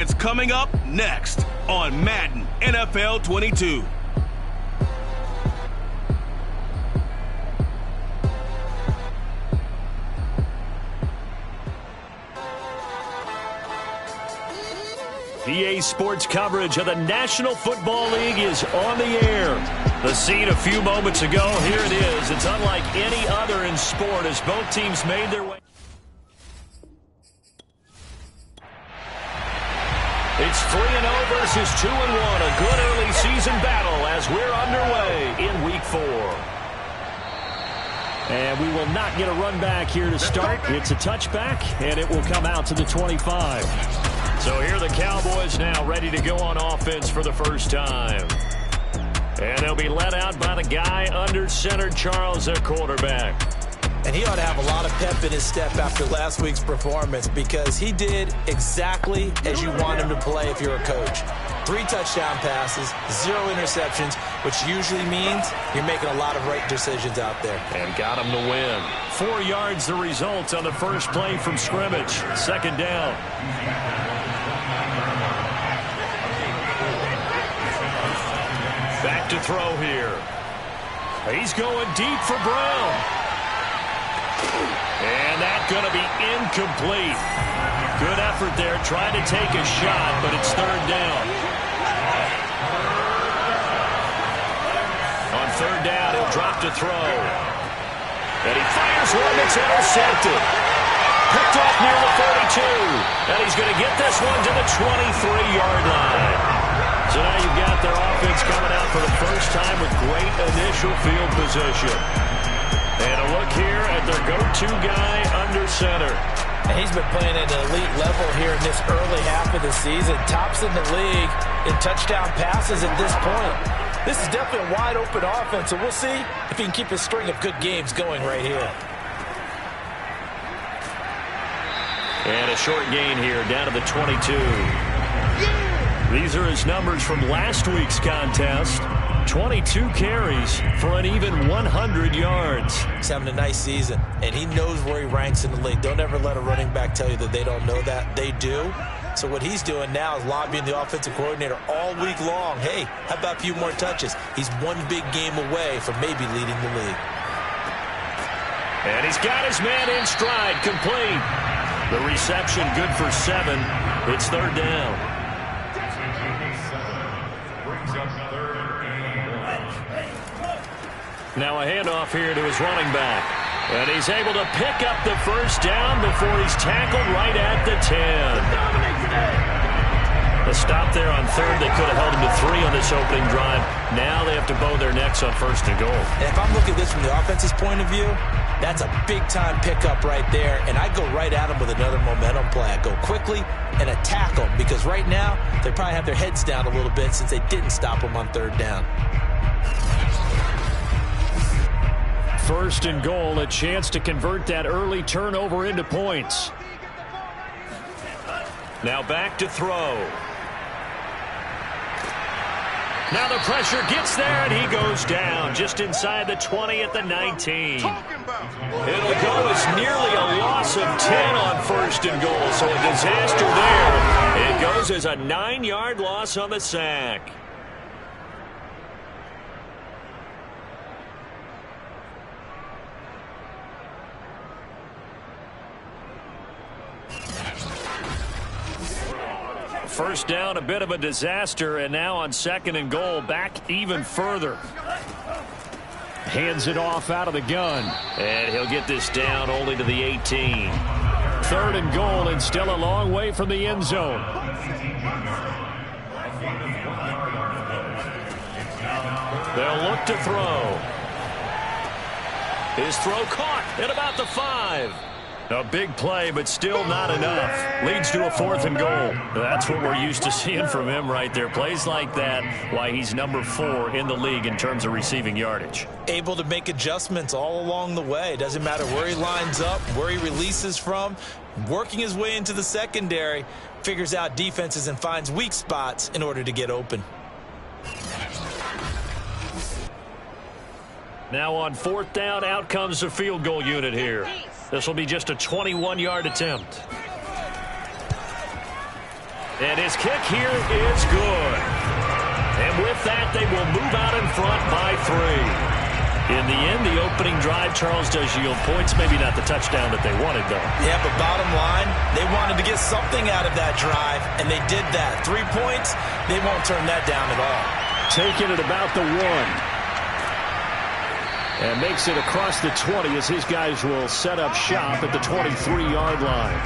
It's coming up next on Madden NFL 22. EA Sports coverage of the National Football League is on the air. The scene a few moments ago, here it is. It's unlike any other in sport as both teams made their way. It's 3-0 versus 2-1, a good early season battle as we're underway in Week 4. And we will not get a run back here to start. It's a touchback, and it will come out to the 25. So here are the Cowboys now ready to go on offense for the first time. And they'll be led out by the guy under center, Charles, their quarterback. And he ought to have a lot of pep in his step after last week's performance because he did exactly as you want him to play if you're a coach. 3 touchdown passes, 0 interceptions, which usually means you're making a lot of right decisions out there. And got him to win. 4 yards the result on the first play from scrimmage. Second down. Back to throw here. He's going deep for Brown. And that's going to be incomplete. Good effort there, trying to take a shot, but it's third down. On third down, he'll drop to throw. And he fires one that's intercepted. Picked off near the 42. And he's going to get this one to the 23-yard line. So now you've got their offense coming out for the first time with great initial field position. And a look here at their go-to guy under center. And he's been playing at an elite level here in this early half of the season. Tops in the league in touchdown passes at this point. This is definitely a wide-open offense, so we'll see if he can keep his string of good games going right here. And a short gain here down to the 22. These are his numbers from last week's contest. 22 carries for an even 100 yards. He's having a nice season, and he knows where he ranks in the league. Don't ever let a running back tell you that they don't know that. They do. So what he's doing now is lobbying the offensive coordinator all week long. Hey, how about a few more touches? He's one big game away from maybe leading the league. And he's got his man in stride, complete. The reception good for 7. It's third down. Now a handoff here to his running back. And he's able to pick up the first down before he's tackled right at the 10. A stop there on third. They could have held him to 3 on this opening drive. Now they have to bow their necks on first and goal. And if I'm looking at this from the offense's point of view, that's a big-time pickup right there. And I go right at him with another momentum play. I go quickly and attack them because right now they probably have their heads down a little bit since they didn't stop him on third down. First and goal, a chance to convert that early turnover into points. Now back to throw. Now the pressure gets there, and he goes down just inside the 20 at the 19. It'll go as nearly a loss of 10 on first and goal, so a disaster there. It goes as a 9-yard loss on the sack. First down, a bit of a disaster, and now on second and goal, back even further. Hands it off out of the gun. And he'll get this down only to the 18. Third and goal, and still a long way from the end zone. They'll look to throw. His throw caught at about the 5. A big play, but still not enough. Leads to a 4th and goal. That's what we're used to seeing from him right there. Plays like that, why he's number 4 in the league in terms of receiving yardage. Able to make adjustments all along the way. Doesn't matter where he lines up, where he releases from. Working his way into the secondary, figures out defenses and finds weak spots in order to get open. Now on 4th down, out comes the field goal unit here. This will be just a 21-yard attempt. And his kick here is good. And with that, they will move out in front by 3. In the end, the opening drive, Charles, does yield points. Maybe not the touchdown that they wanted, though. Yeah, but bottom line, they wanted to get something out of that drive, and they did that. 3 points, they won't turn that down at all. Taking it about the 1. And makes it across the 20 as his guys will set up shop at the 23-yard line.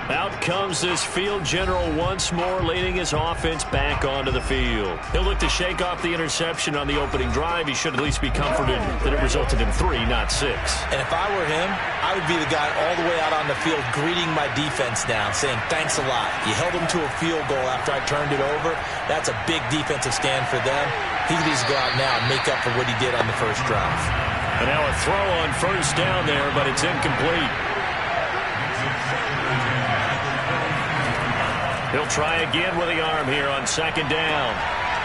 Out comes this field general once more, leading his offense back onto the field. He'll look to shake off the interception on the opening drive. He should at least be comforted that it resulted in 3, not 6. And if I were him, I would be the guy all the way out on the field greeting my defense now, saying thanks a lot. You held them to a field goal after I turned it over. That's a big defensive stand for them. He needs to go out now and make up for what he did on the first drive. And now a throw on first down there, but it's incomplete. He'll try again with the arm here on second down.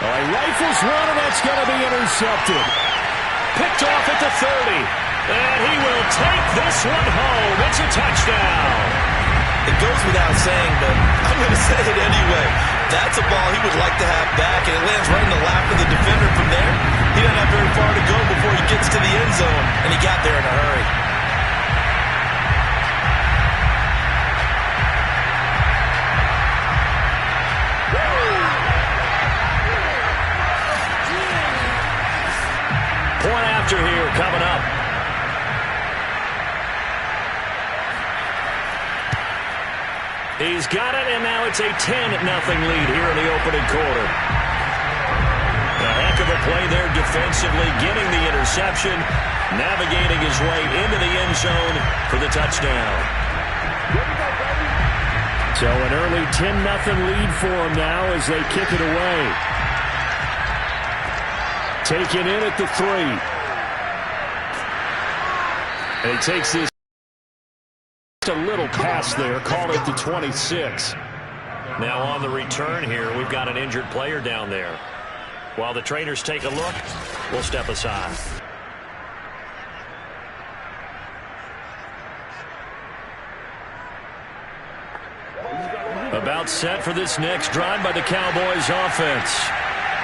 He rifles one, and that's going to be intercepted. Picked off at the 30. And he will take this one home. It's a touchdown. It goes without saying, but I'm going to say it anyway. That's a ball he would like to have back, and it lands right in the lap of the defender from there. He doesn't have very far to go before he gets to the end zone, and he got there in a hurry. Point after here coming up. He's got it, and now it's a 10-0 lead here in the opening quarter. A heck of a play there defensively, getting the interception, navigating his way into the end zone for the touchdown. So an early 10-0 lead for him now as they kick it away. Taken in at the 3. And he takes this a little pass there, called it the 26. Now on the return here, we've got an injured player down there. While the trainers take a look, we'll step aside. About set for this next drive by the Cowboys offense.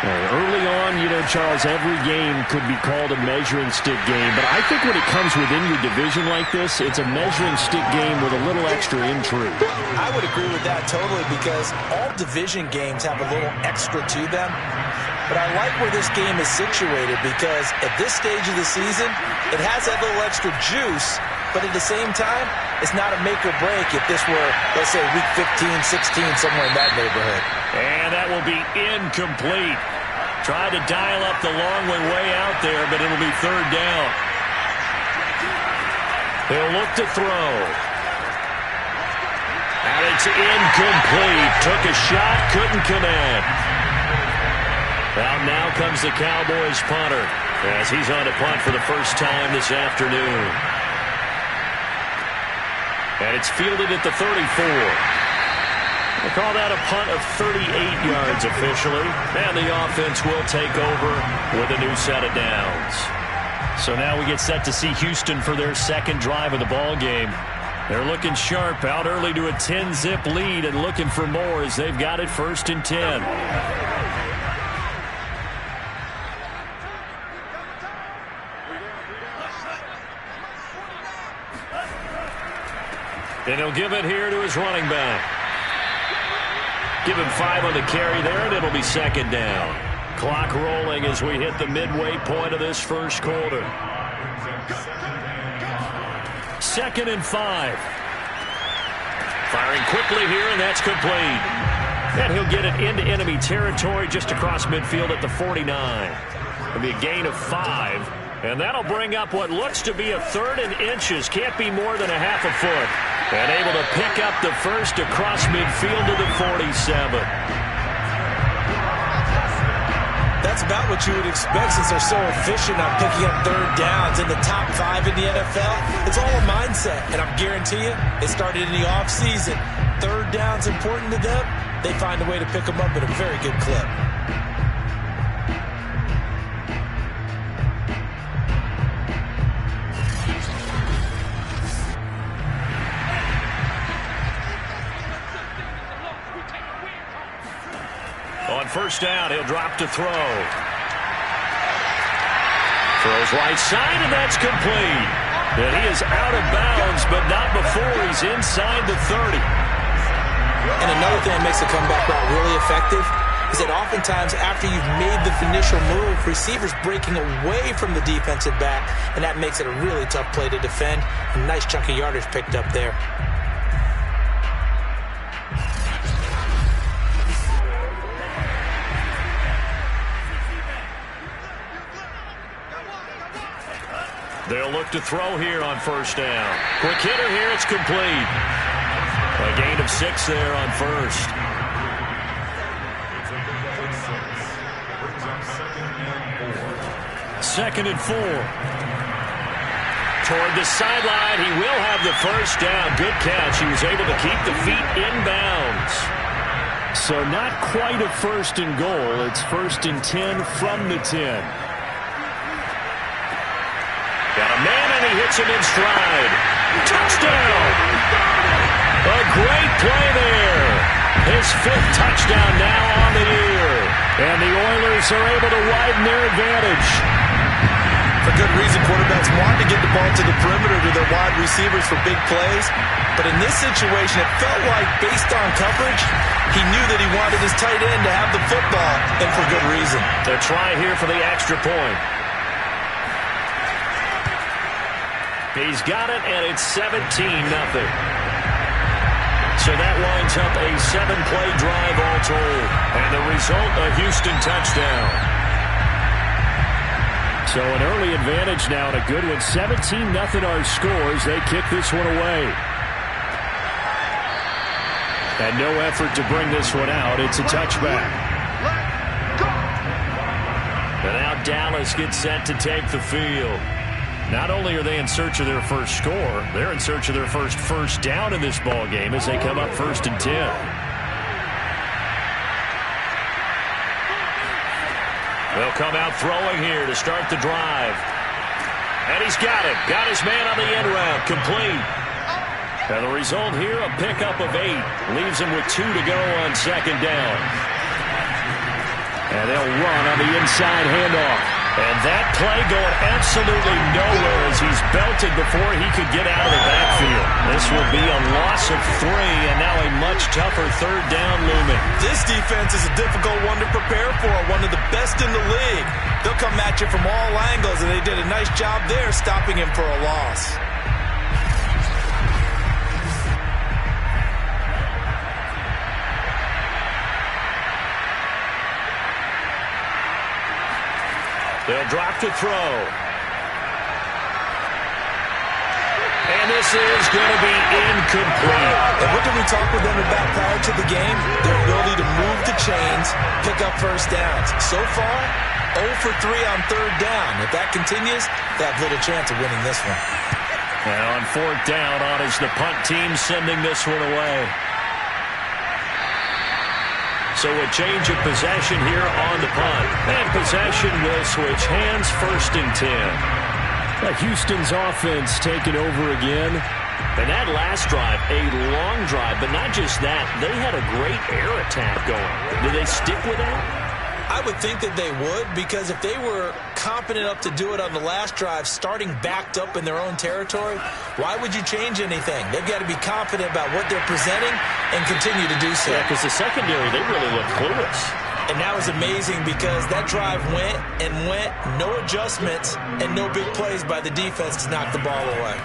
Early on, Charles, every game could be called a measuring stick game. But I think when it comes within your division like this, it's a measuring stick game with a little extra intrigue. I would agree with that totally because all division games have a little extra to them. But I like where this game is situated because at this stage of the season, it has that little extra juice. But at the same time, it's not a make or break if this were, let's say, week 15, 16, somewhere in that neighborhood. And that will be incomplete. Tried to dial up the long way out there, but it'll be third down. He'll look to throw. And it's incomplete. Took a shot, couldn't connect. Now comes the Cowboys punter as he's on to punt for the first time this afternoon. And it's fielded at the 34. They call that a punt of 38 yards officially. And the offense will take over with a new set of downs. So now we get set to see Houston for their second drive of the ball game. They're looking sharp, out early to a 10-zip lead and looking for more as they've got it 1st and 10. And he'll give it here to his running back. Give him 5 on the carry there, and it'll be second down. Clock rolling as we hit the midway point of this first quarter. 2nd and 5. Firing quickly here, and that's complete. And he'll get it into enemy territory just across midfield at the 49. It'll be a gain of 5. And that'll bring up what looks to be a 3rd and inches. Can't be more than a half a foot. And able to pick up the first across midfield to the 47. That's about what you would expect since they're so efficient on picking up 3rd downs in the top 5 in the NFL. It's all a mindset, and I'm guarantee you, it started in the offseason. 3rd down's important to them. They find a way to pick them up at a very good clip. On first down, he'll drop to throw. Throws right side, and that's complete. And he is out of bounds, but not before he's inside the 30. And another thing that makes a comeback route really effective is that oftentimes after you've made the initial move, receivers breaking away from the defensive back, and that makes it a really tough play to defend. A nice chunk of yardage picked up there. They'll look to throw here on first down. Quick hitter here, it's complete. A gain of 6 there on first. Second and 4. Toward the sideline, he will have the first down. Good catch. He was able to keep the feet inbounds. So not quite a first and goal. It's first and 10 from the 10. Got a man, and he hits him in stride. Touchdown! A great play there. His 5th touchdown now on the year. And the Oilers are able to widen their advantage. For good reason, quarterbacks want to get the ball to the perimeter to their wide receivers for big plays. But in this situation, it felt like, based on coverage, he knew that he wanted his tight end to have the football, and for good reason. They'll try here for the extra point. He's got it, and it's 17-0. So that winds up a 7-play drive all told. And the result, a Houston touchdown. So an early advantage now, and a good one. 17-0 our scores. They kick this one away. And no effort to bring this one out. It's a touchback. And now Dallas gets set to take the field. Not only are they in search of their first score, they're in search of their first down in this ball game as they come up first and 10. They'll come out throwing here to start the drive. And he's got it. Got his man on the end route. Complete. And the result here, a pickup of 8. Leaves him with 2 to go on second down. And they'll run on the inside handoff. And that play going absolutely nowhere as he's belted before he could get out of the backfield. This will be a loss of 3, and now a much tougher third down looming. This defense is a difficult one to prepare for, one of the best in the league. They'll come at you from all angles, and they did a nice job there stopping him for a loss. They'll drop to throw. And this is going to be incomplete. And what did we talk with them about prior to the game? Their ability to move the chains, pick up first downs. So far, 0 for 3 on third down. If that continues, they have little chance of winning this one. And on fourth down, on is the punt team sending this one away. So a change of possession here on the punt. And possession will switch hands first and 10. Houston's offense taking over again. And that last drive, a long drive, but not just that. They had a great air attack going. Did they stick with that? I would think that they would, because if they were competent enough to do it on the last drive, starting backed up in their own territory, why would you change anything? They've got to be confident about what they're presenting and continue to do so. Yeah, because the secondary, they really look clueless. And that was amazing because that drive went and went, no adjustments, and no big plays by the defense to knock the ball away.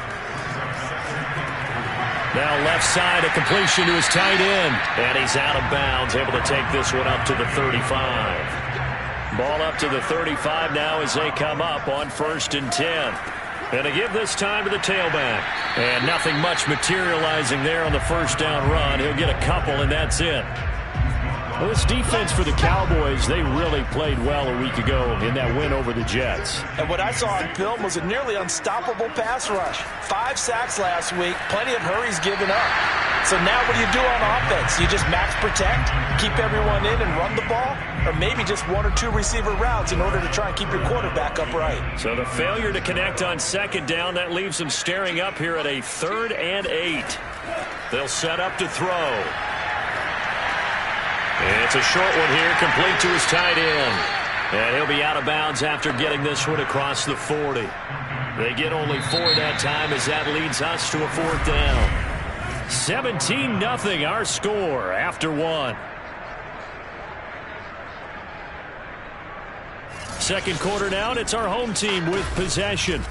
Now left side, a completion to his tight end. And he's out of bounds, able to take this one up to the 35. Ball up to the 35 now as they come up on first and 10. And to give this time to the tailback. And nothing much materializing there on the first down run. He'll get a couple, and that's it. Well, this defense for the Cowboys, they really played well a week ago in that win over the Jets. And what I saw on film was a nearly unstoppable pass rush. 5 sacks last week, plenty of hurries given up. So now what do you do on offense? You just max protect, keep everyone in and run the ball? Or maybe just 1 or 2 receiver routes in order to try and keep your quarterback upright? So the failure to connect on second down, that leaves them staring up here at a 3rd and 8. They'll set up to throw. It's a short one here, complete to his tight end. And he'll be out of bounds after getting this one across the 40. They get only 4 that time as that leads us to a 4th down. 17-0 our score after 1. Second quarter now, and it's our home team with possession.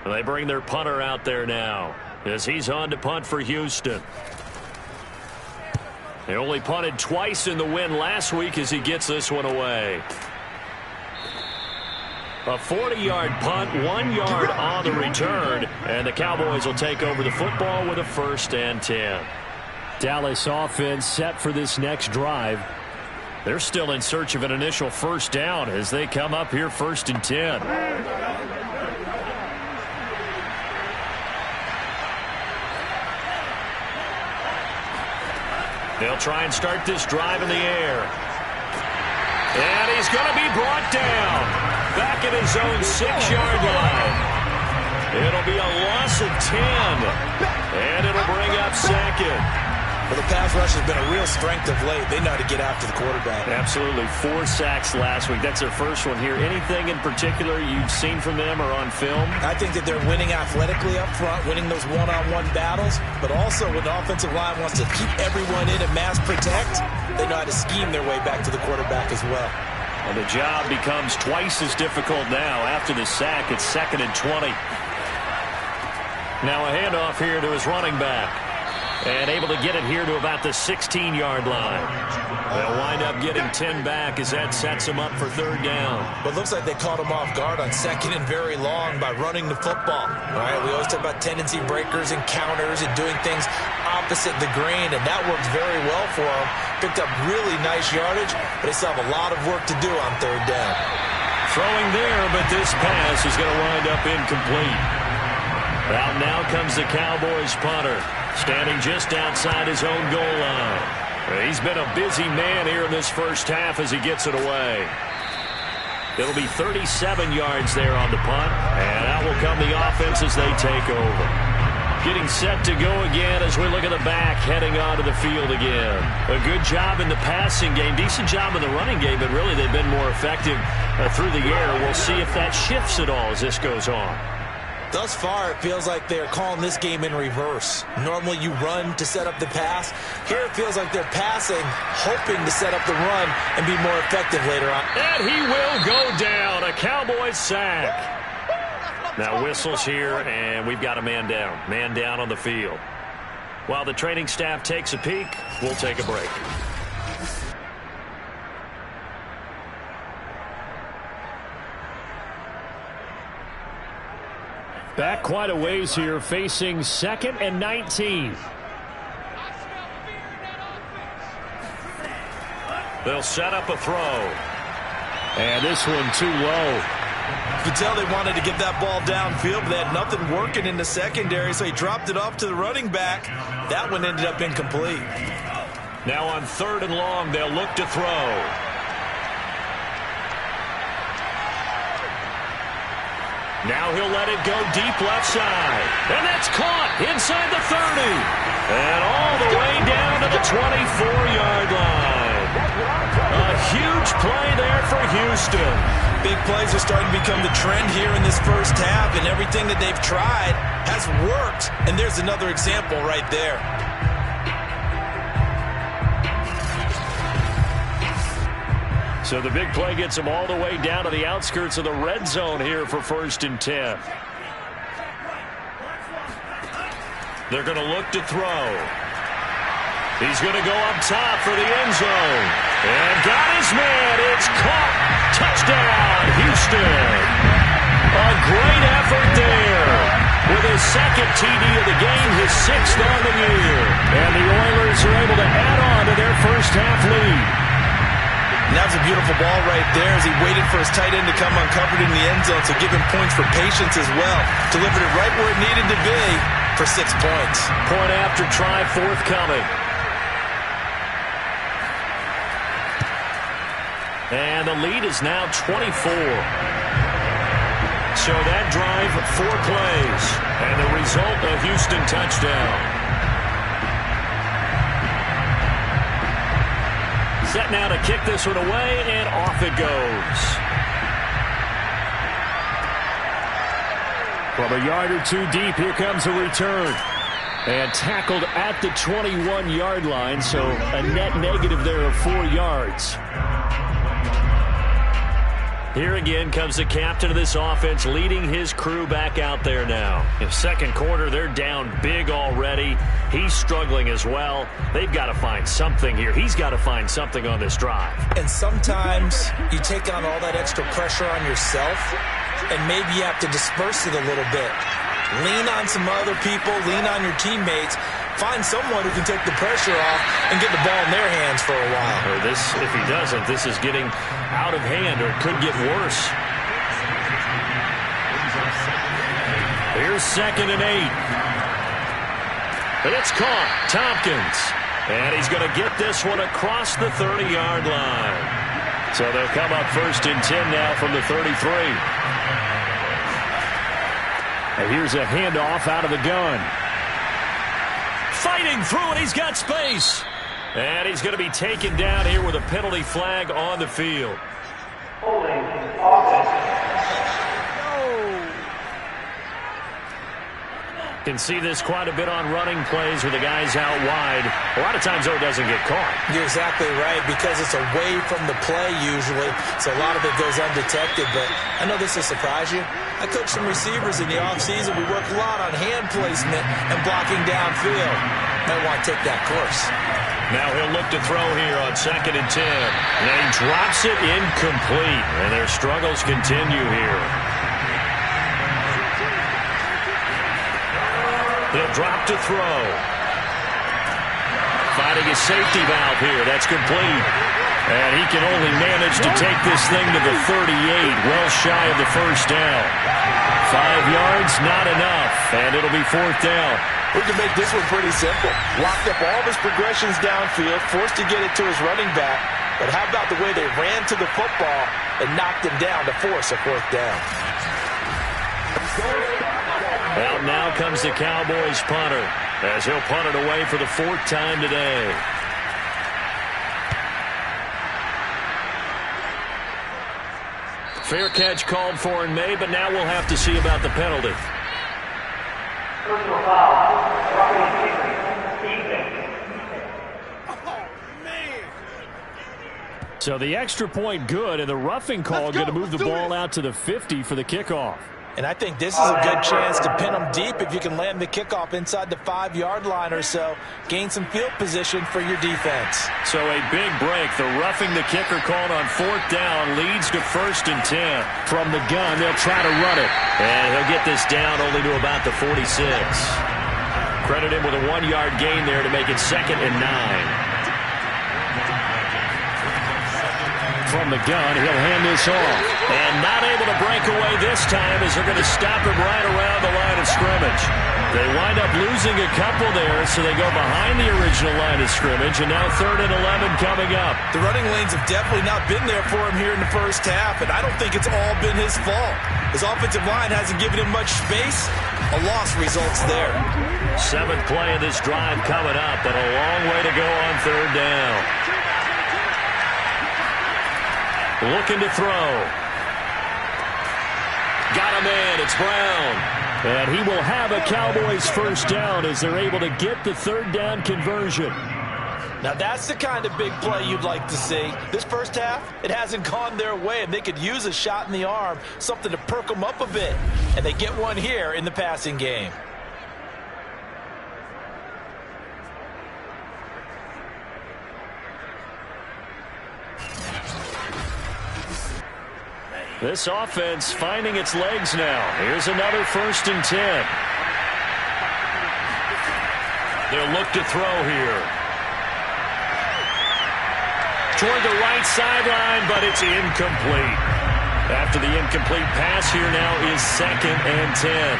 They bring their punter out there now as he's on to punt for Houston. They only punted twice in the win last week as he gets this one away. A 40-yard punt, 1 yard on the return, and the Cowboys will take over the football with a 1st and 10. Dallas offense set for this next drive. They're still in search of an initial 1st down as they come up here 1st and 10. They'll try and start this drive in the air. And he's going to be brought down back at his own 6-yard line. It'll be a loss of 10. And it'll bring up 2nd. Well, the pass rush has been a real strength of late. They know how to get after the quarterback. Absolutely. 4 sacks last week. That's their first one here. Anything in particular you've seen from them or on film? I think that they're winning athletically up front, winning those one-on-one battles, but also when the offensive line wants to keep everyone in and mass protect, they know how to scheme their way back to the quarterback as well. And the job becomes twice as difficult now. After the sack, it's 2nd and 20. Now a handoff here to his running back. And able to get it here to about the 16-yard line. They'll wind up getting 10 back as that sets them up for 3rd down. But it looks like they caught him off guard on 2nd and very long by running the football. All right, we always talk about tendency breakers and counters and doing things opposite the grain, and that worked very well for them. Picked up really nice yardage, but they still have a lot of work to do on 3rd down. Throwing there, but this pass is going to wind up incomplete. Out now comes the Cowboys punter, standing just outside his own goal line. He's been a busy man here in this first half as he gets it away. It'll be 37 yards there on the punt, and out will come the offense as they take over. Getting set to go again as we look at the back, heading onto the field again. A good job in the passing game, decent job in the running game, but really they've been more effective through the air. We'll see if that shifts at all as this goes on. Thus far, it feels like they're calling this game in reverse. Normally you run to set up the pass. Here it feels like they're passing, hoping to set up the run and be more effective later on. And he will go down. A Cowboys sack. Now whistles here, and we've got a man down. Man down on the field. While the training staff takes a peek, we'll take a break. Back quite a ways here, facing 2nd and 19. They'll set up a throw. And this one too low. You can tell they wanted to get that ball downfield, but they had nothing working in the secondary, so he dropped it off to the running back. That one ended up incomplete. Now on 3rd and long, they'll look to throw. Now he'll let it go deep left side. And that's caught inside the 30. And all the way down to the 24-yard line. A huge play there for Houston. Big plays are starting to become the trend here in this first half, and everything that they've tried has worked. And there's another example right there. So the big play gets them all the way down to the outskirts of the red zone here for 1st and 10. They're going to look to throw. He's going to go up top for the end zone. And got his man. It's caught. Touchdown, Houston. A great effort there. With his 2nd TD of the game, his 6th on the year. And the Oilers are able to add on to their first half lead. And that was a beautiful ball right there as he waited for his tight end to come uncovered in the end zone, so give him points for patience as well. Delivered it right where it needed to be for 6 points. Point after try forthcoming. And the lead is now 24. So that drive, 4 plays. And the result, a Houston touchdown. set now to kick this one away, and off it goes. From a yard or two deep, here comes a return. And tackled at the 21-yard line, so a net negative there of 4 yards. Here again comes the captain of this offense, leading his crew back out there now. In second quarter, they're down big already. He's struggling as well. They've got to find something here. He's got to find something on this drive. And sometimes you take on all that extra pressure on yourself, and maybe you have to disperse it a little bit. Lean on some other people, lean on your teammates. Find someone who can take the pressure off and get the ball in their hands for a while. Or this, if he doesn't, this is getting out of hand, or it could get worse. Here's 2nd and 8. And it's caught. Tompkins. And he's going to get this one across the 30-yard line. So they'll come up 1st and 10 now from the 33. And here's a handoff out of the gun. Fighting through, and he's got space. And he's going to be taken down here with a penalty flag on the field. Holding offense. Can see this quite a bit on running plays with the guys out wide. A lot of times, though, it doesn't get caught. You're exactly right, because it's away from the play usually, so a lot of it goes undetected. But I know this will surprise you. I coach some receivers in the offseason. We work a lot on hand placement and blocking downfield. Might want to take that course. Now he'll look to throw here on 2nd and 10. And he drops it incomplete. And their struggles continue here. They'll drop to throw. Finding his safety valve here. That's complete. And he can only manage to take this thing to the 38, well shy of the first down. 5 yards, not enough, and it'll be 4th down. We can make this one pretty simple. Locked up all of his progressions downfield, forced to get it to his running back. But how about the way they ran to the football and knocked him down to force a 4th down? Well, now comes the Cowboys punter, as he'll punt it away for the 4th time today. Fair catch called for and made, but now we'll have to see about the penalty. Personal foul. So the extra point good, and the roughing call going to move the ball out to the 50 for the kickoff. And I think this is a good chance to pin them deep if you can land the kickoff inside the 5-yard line or so. Gain some field position for your defense. So a big break. The roughing the kicker called on 4th down leads to 1st and 10. From the gun, they'll try to run it. And he'll get this down only to about the 46. Credit him with a 1-yard gain there to make it 2nd and 9. From the gun, he'll hand this off. And not able to break away this time as they're going to stop him right around the line of scrimmage. They wind up losing a couple there, so they go behind the original line of scrimmage, and now 3rd and 11 coming up. The running lanes have definitely not been there for him here in the first half, and I don't think it's all been his fault. His offensive line hasn't given him much space. A loss results there. 7th play of this drive coming up, but a long way to go on 3rd down. Looking to throw. Got a man. It's Brown. And he will have a Cowboys 1st down as they're able to get the 3rd down conversion. Now that's the kind of big play you'd like to see. This first half, it hasn't gone their way, and they could use a shot in the arm, something to perk them up a bit. And they get one here in the passing game. This offense finding its legs now. Here's another 1st and 10. They'll look to throw here. Toward the right sideline, but it's incomplete. After the incomplete pass, here now is 2nd and 10.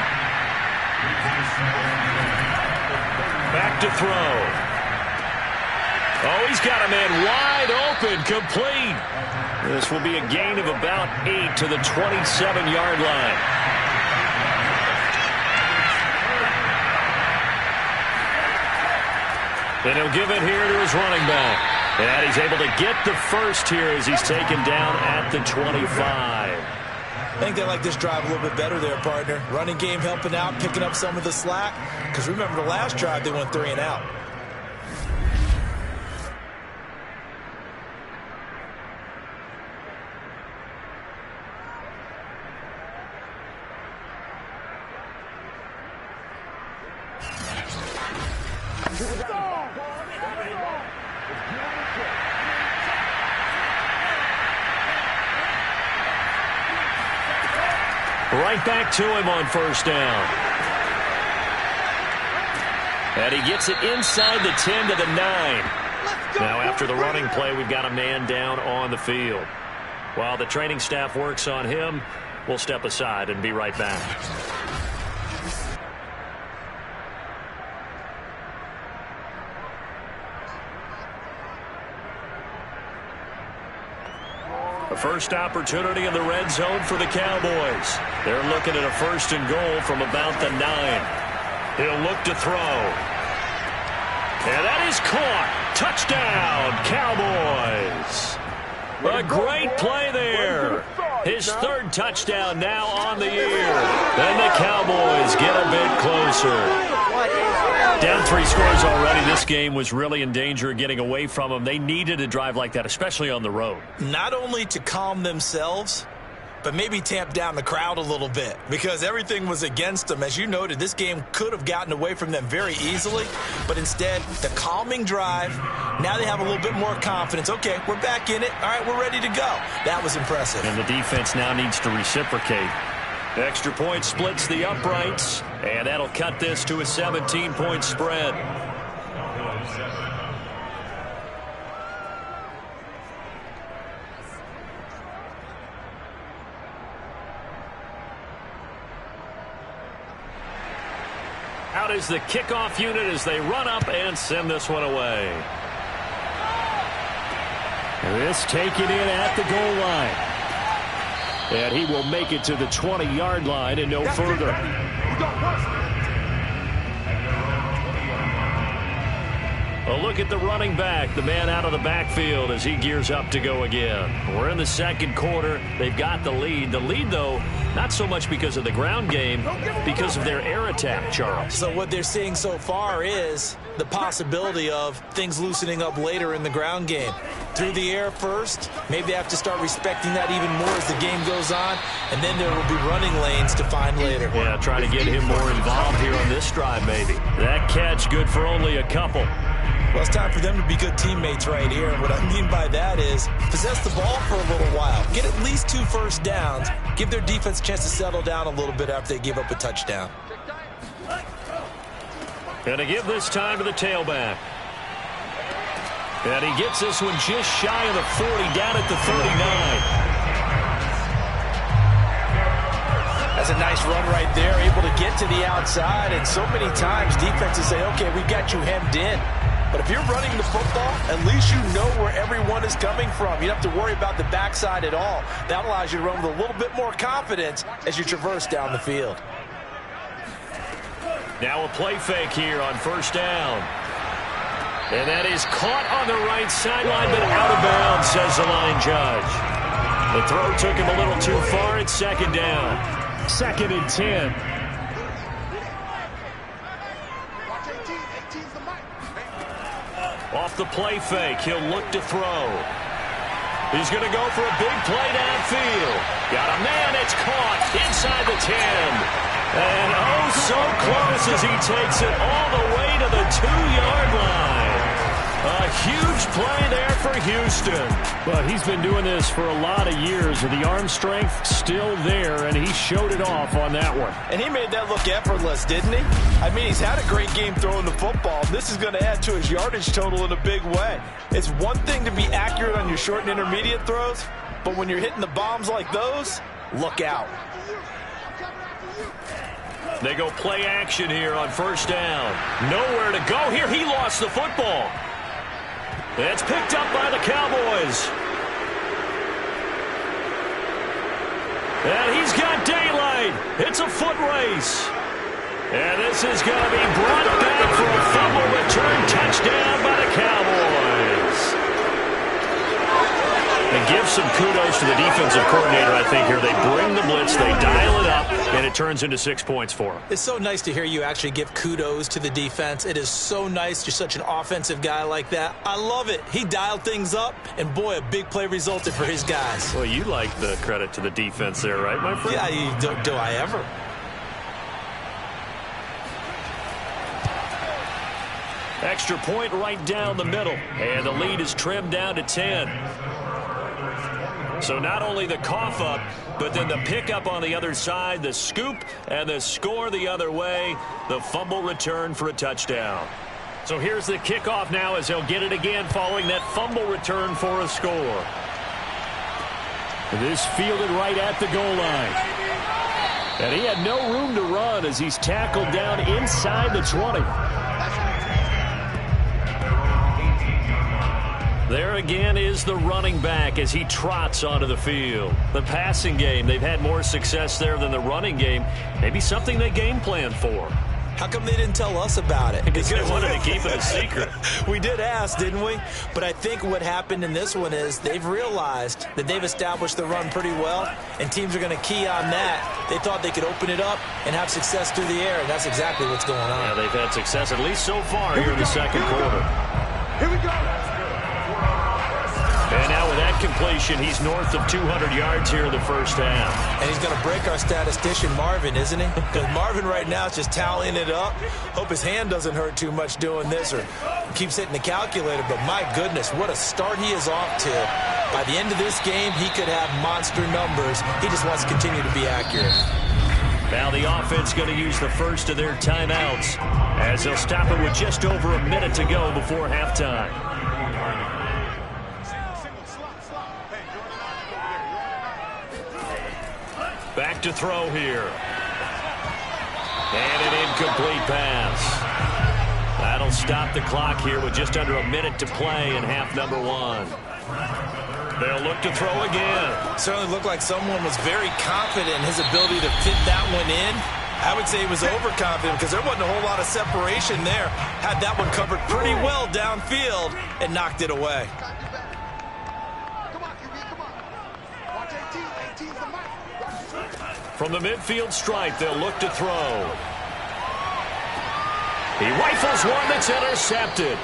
Back to throw. Oh, he's got a man wide open, complete. This will be a gain of about 8 to the 27-yard line. And he'll give it here to his running back. And he's able to get the first here as he's taken down at the 25. I think they like this drive a little bit better there, partner. Running game helping out, picking up some of the slack. Because remember the last drive, they went 3 and out. Right back to him on first down. And he gets it inside the 10 to the 9. Now after the running play, we've got a man down on the field. While the training staff works on him, we'll step aside and be right back. The first opportunity in the red zone for the Cowboys. They're looking at a 1st and goal from about the 9. He'll look to throw. And that is caught. Touchdown, Cowboys. A great play there. His 3rd touchdown now on the year. And the Cowboys get a bit closer. Down 3 scores already. This game was really in danger of getting away from them. They needed a drive like that, especially on the road. Not only to calm themselves, but maybe tamp down the crowd a little bit because everything was against them. As you noted, this game could have gotten away from them very easily, but instead, the calming drive, now they have a little bit more confidence. Okay, we're back in it. All right, we're ready to go. That was impressive. And the defense now needs to reciprocate. Extra point splits the uprights, and that'll cut this to a 17-point spread. Out is the kickoff unit as they run up and send this one away. This taken in at the goal line. And he will make it to the 20-yard line and no further. A look at the running back, the man out of the backfield as he gears up to go again. We're in the 2nd quarter. They've got the lead. The lead, though, not so much because of the ground game, because of their air attack, Charles. So what they're seeing so far is the possibility of things loosening up later in the ground game. Through the air first, maybe they have to start respecting that even more as the game goes on, and then there will be running lanes to find later. Yeah, try to get him more involved here on this drive, maybe. That catch good for only a couple. Well, it's time for them to be good teammates right here. And what I mean by that is possess the ball for a little while. Get at least 2 first downs. Give their defense a chance to settle down a little bit after they give up a touchdown. Gonna give this time to the tailback. And he gets this one just shy of the 40, down at the 39. That's a nice run right there, able to get to the outside. And so many times defenses say, okay, we've got you hemmed in. But if you're running the football, at least you know where everyone is coming from. You don't have to worry about the backside at all. That allows you to run with a little bit more confidence as you traverse down the field. Now a play fake here on first down. And that is caught on the right sideline, but out of bounds, says the line judge. The throw took him a little too far. It's 2nd down. 2nd and 10. Off the play fake, he'll look to throw. He's going to go for a big play downfield. Got a man, it's caught inside the 10. And oh, so close as he takes it all the way to the 2-yard line. A huge play there for Houston. But he's been doing this for a lot of years. The arm strength still there, and he showed it off on that one. And he made that look effortless, didn't he? I mean, he's had a great game throwing the football. This is going to add to his yardage total in a big way. It's one thing to be accurate on your short and intermediate throws, but when you're hitting the bombs like those, look out. They go play action here on first down. Nowhere to go here. He lost the football. It's picked up by the Cowboys. And he's got daylight. It's a foot race. And this is going to be brought back for a fumble return touchdown by the Cowboys. some kudos to the defensive coordinator, I think, here. They bring the blitz, they dial it up, and it turns into 6 points for them. It's so nice to hear you actually give kudos to the defense. It is so nice. You're such an offensive guy like that. I love it. He dialed things up, and boy, a big play resulted for his guys. Well, you like the credit to the defense there, right, my friend? Yeah, do I ever? Extra point right down the middle, and the lead is trimmed down to 10. So not only the cough up, but then the pickup on the other side, the scoop, and the score the other way, the fumble return for a touchdown. So here's the kickoff now as he'll get it again following that fumble return for a score. This fielded right at the goal line. And he had no room to run as he's tackled down inside the 20. There again is the running back as he trots onto the field. The passing game, they've had more success there than the running game. Maybe something they game plan for. How come they didn't tell us about it? Because they wanted to keep it a secret. We did ask, didn't we? But I think what happened in this one is they've realized that they've established the run pretty well, and teams are going to key on that. They thought they could open it up and have success through the air, and that's exactly what's going on. Yeah, they've had success at least so far here in the second quarter. Here we go. And now with that completion, he's north of 200 yards here in the first half. And he's going to break our statistician, Marvin, isn't he? Because Marvin right now is just tallying it up. Hope his hand doesn't hurt too much doing this or keeps hitting the calculator. But my goodness, what a start he is off to. By the end of this game, he could have monster numbers. He just wants to continue to be accurate. Now the offense going to use the first of their timeouts as they'll stop it with just over a minute to go before halftime. Back to throw here. And an incomplete pass. That'll stop the clock here with just under a minute to play in half number one. They'll look to throw again. Certainly looked like someone was very confident in his ability to fit that one in. I would say he was overconfident because there wasn't a whole lot of separation there. Had that one covered pretty well downfield and knocked it away. From the midfield stripe, they'll look to throw. He rifles one that's intercepted.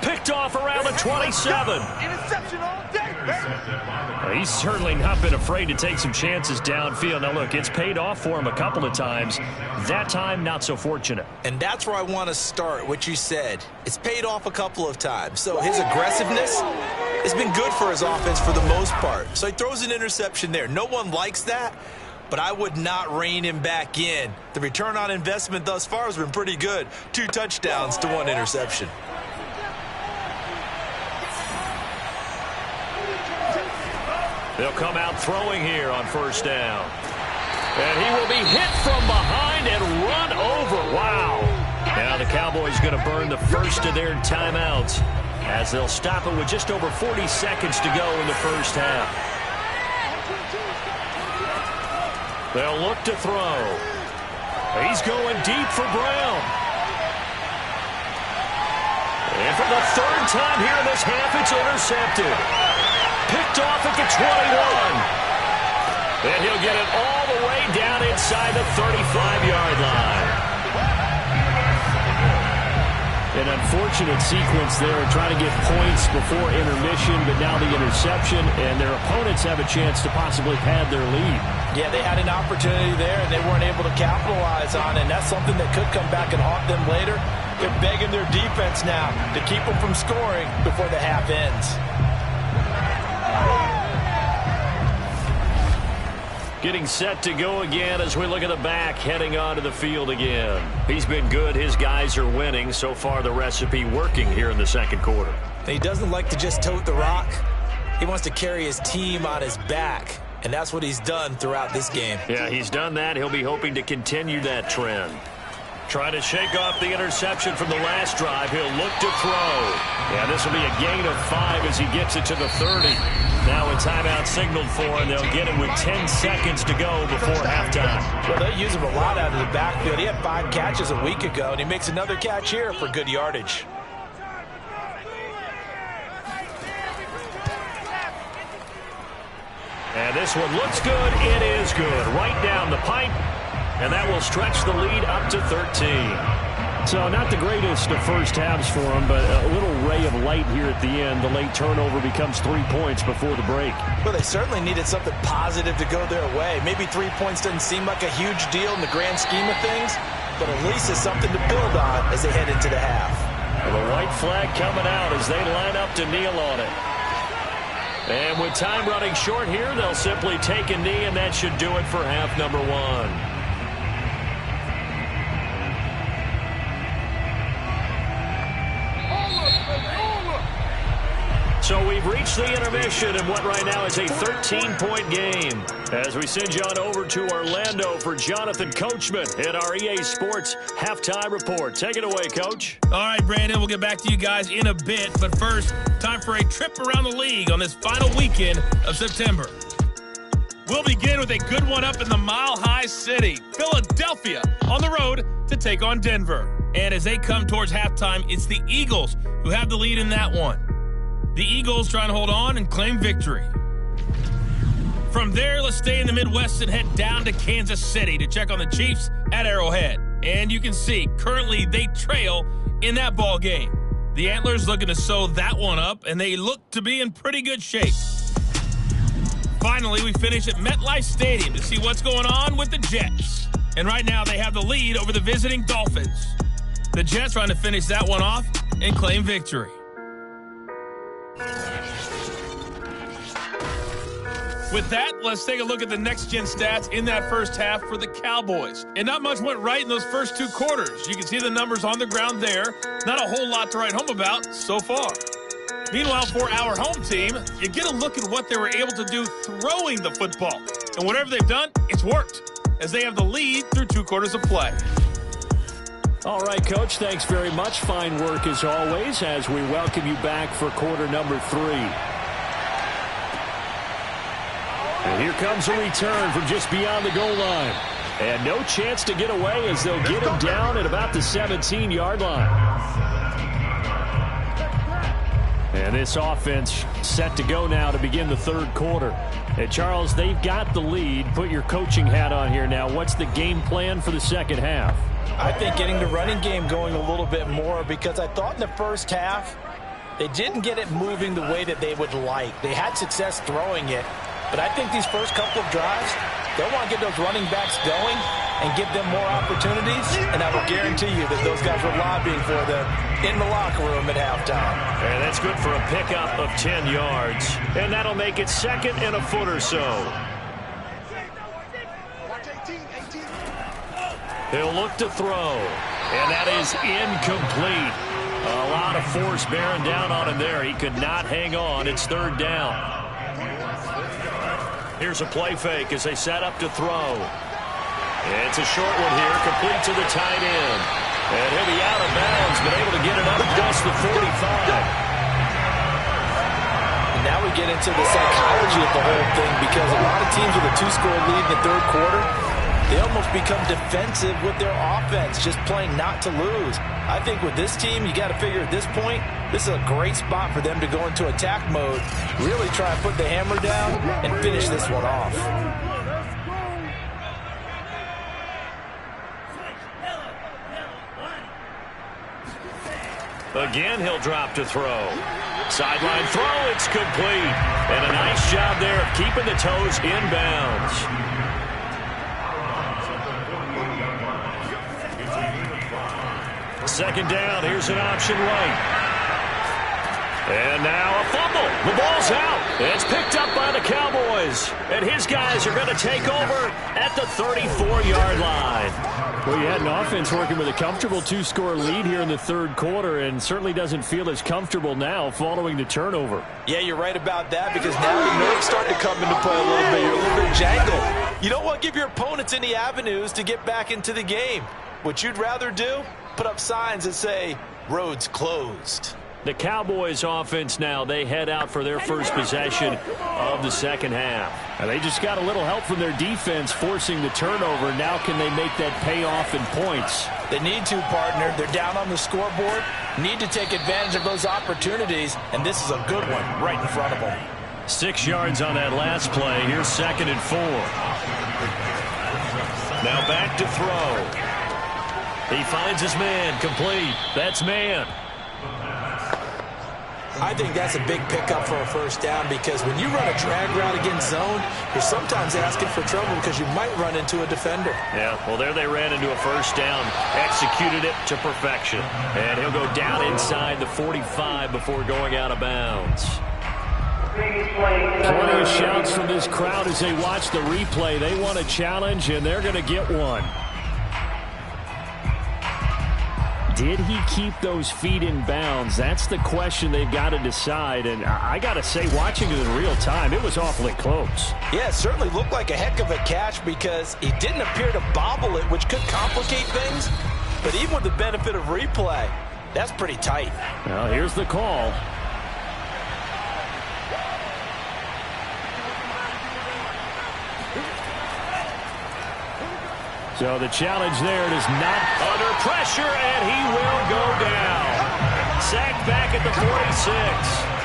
Picked off around the 27. Interception all day, baby. He's certainly not been afraid to take some chances downfield. Now, look, it's paid off for him a couple of times. That time, not so fortunate. And that's where I want to start, what you said. It's paid off a couple of times. So his aggressiveness has been good for his offense for the most part. So he throws an interception there. No one likes that, but I would not rein him back in. The return on investment thus far has been pretty good. 2 touchdowns to 1 interception. They'll come out throwing here on first down. And he will be hit from behind and run over. Wow. Now the Cowboys going to burn the first of their timeouts as they'll stop it with just over 40 seconds to go in the first half. They'll look to throw. He's going deep for Brown. And for the third time here in this half, it's intercepted. Picked off at the 21. And he'll get it all the way down inside the 35-yard line. An unfortunate sequence there, trying to get points before intermission, but now the interception, and their opponents have a chance to possibly pad their lead. Yeah, they had an opportunity there, and they weren't able to capitalize on it, and that's something that could come back and haunt them later. They're begging their defense now to keep them from scoring before the half ends. Getting set to go again as we look at the back heading onto the field again. He's been good. His guys are winning. So far, the recipe working here in the second quarter. He doesn't like to just tote the rock. He wants to carry his team on his back, and that's what he's done throughout this game. Yeah, he's done that. He'll be hoping to continue that trend. Trying to shake off the interception from the last drive. He'll look to throw. Yeah, this will be a gain of 5 as he gets it to the 30. Now a timeout signaled for, and they'll get it with 10 seconds to go before halftime. Well, they use him a lot out of the backfield. He had 5 catches a week ago, and he makes another catch here for good yardage. And this one looks good. It is good. Right down the pipe. And that will stretch the lead up to 13. So not the greatest of first halves for them, but a little ray of light here at the end. The late turnover becomes 3 points before the break. Well, they certainly needed something positive to go their way. Maybe 3 points doesn't seem like a huge deal in the grand scheme of things, but at least it's something to build on as they head into the half. And the white flag coming out as they line up to kneel on it. And with time running short here, they'll simply take a knee, and that should do it for half number 1. So we've reached the intermission in what right now is a 13-point game. As we send you on over to Orlando for Jonathan Coachman in our EA Sports Halftime Report. Take it away, Coach. All right, Brandon, we'll get back to you guys in a bit. But first, time for a trip around the league on this final weekend of September. We'll begin with a good one up in the Mile High City, Philadelphia, on the road to take on Denver. And as they come towards halftime, it's the Eagles who have the lead in that one. The Eagles trying to hold on and claim victory. From there, let's stay in the Midwest and head down to Kansas City to check on the Chiefs at Arrowhead. And you can see, currently they trail in that ball game. The Antlers looking to sew that one up, and they look to be in pretty good shape. Finally, we finish at MetLife Stadium to see what's going on with the Jets. And right now, they have the lead over the visiting Dolphins. The Jets trying to finish that one off and claim victory. With that, let's take a look at the next-gen stats in that first half for the Cowboys. And not much went right in those first 2 quarters. You can see the numbers on the ground there. Not a whole lot to write home about so far. Meanwhile, for our home team, you get a look at what they were able to do throwing the football. And whatever they've done, it's worked, as they have the lead through 2 quarters of play. All right, Coach, thanks very much. Fine work as always as we welcome you back for quarter number 3. And here comes a return from just beyond the goal line. And no chance to get away as they'll get him down at about the 17-yard line. And this offense set to go now to begin the third quarter. And Charles, they've got the lead. Put your coaching hat on here now. What's the game plan for the second half? I think getting the running game going a little bit more, because I thought in the first half they didn't get it moving the way that they would like. They had success throwing it, but I think these first couple of drives, they'll want to get those running backs going and give them more opportunities, and I will guarantee you that those guys were lobbying for them in the locker room at halftime. And that's good for a pickup of 10 yards, and that'll make it second and a foot or so. He'll look to throw, and that is incomplete. A lot of force bearing down on him there. He could not hang on. It's third down. Here's a play fake as they set up to throw. It's a short one here, complete to the tight end. And he'll be out of bounds, but able to get it up past the 45. Now we get into the psychology of the whole thing, because a lot of teams with a 2-score lead in the third quarter, they almost become defensive with their offense, just playing not to lose. I think with this team, you got to figure at this point, this is a great spot for them to go into attack mode, really try and put the hammer down and finish this one off. Again, he'll drop to throw. Sideline throw, it's complete. And a nice job there of keeping the toes inbounds. Second down, here's an option right. And now a fumble. The ball's out. It's picked up by the Cowboys. And his guys are going to take over at the 34-yard line. Well, you had an offense working with a comfortable 2-score lead here in the third quarter, and certainly doesn't feel as comfortable now following the turnover. Yeah, you're right about that, because now the nerves start to come into play a little bit. You're a little bit jangled. You don't want to give your opponents any avenues to get back into the game. What you'd rather do, put up signs that say, roads closed. The Cowboys offense now, they head out for their first possession of the second half. And they just got a little help from their defense forcing the turnover. Now can they make that pay off in points? They need to, partner. They're down on the scoreboard. Need to take advantage of those opportunities, and this is a good one right in front of them. 6 yards on that last play. Here's 2nd and 4. Now back to throw. He finds his man. Complete. That's man. I think that's a big pickup for a first down because when you run a drag route against zone, you're sometimes asking for trouble because you might run into a defender. Yeah, well, there they ran into a first down. Executed it to perfection. And he'll go down inside the 45 before going out of bounds. Plenty of shouts from this crowd as they watch the replay. They want a challenge, and they're going to get one. Did he keep those feet in bounds? That's the question they've got to decide. And I got to say, watching it in real time, it was awfully close. Yeah, it certainly looked like a heck of a catch because he didn't appear to bobble it, which could complicate things. But even with the benefit of replay, that's pretty tight. Well, here's the call. So the challenge there is not under pressure, and he will go down. Sacked back at the 46.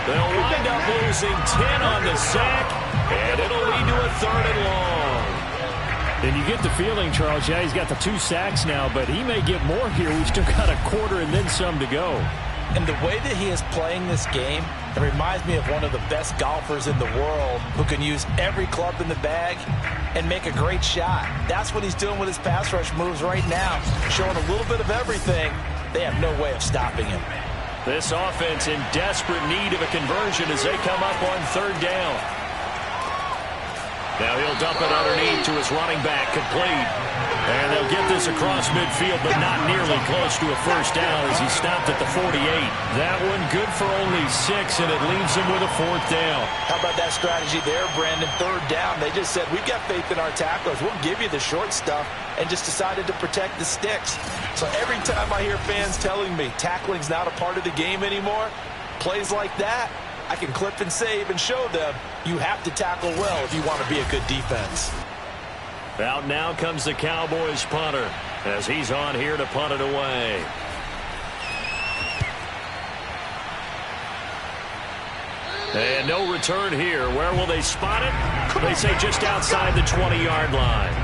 They'll wind up losing 10 on the sack, and it'll lead to a 3rd and long. And you get the feeling, Charles, yeah, he's got the 2 sacks now, but he may get more here. We've still got a quarter and then some to go. And the way that he is playing this game, it reminds me of one of the best golfers in the world who can use every club in the bag and make a great shot. That's what he's doing with his pass rush moves right now, showing a little bit of everything. They have no way of stopping him. This offense in desperate need of a conversion as they come up on 3rd down. Now he'll dump it underneath to his running back, complete. And they'll get this across midfield, but not nearly close to a first down as he stopped at the 48. That one good for only 6, and it leaves him with a 4th down. How about that strategy there, Brandon? 3rd down. They just said, we've got faith in our tacklers. We'll give you the short stuff, and just decided to protect the sticks. So every time I hear fans telling me tackling's not a part of the game anymore, plays like that, I can clip and save and show them you have to tackle well if you want to be a good defense. Out now comes the Cowboys punter as he's on here to punt it away. And no return here. Where will they spot it? They say just outside the 20-yard line.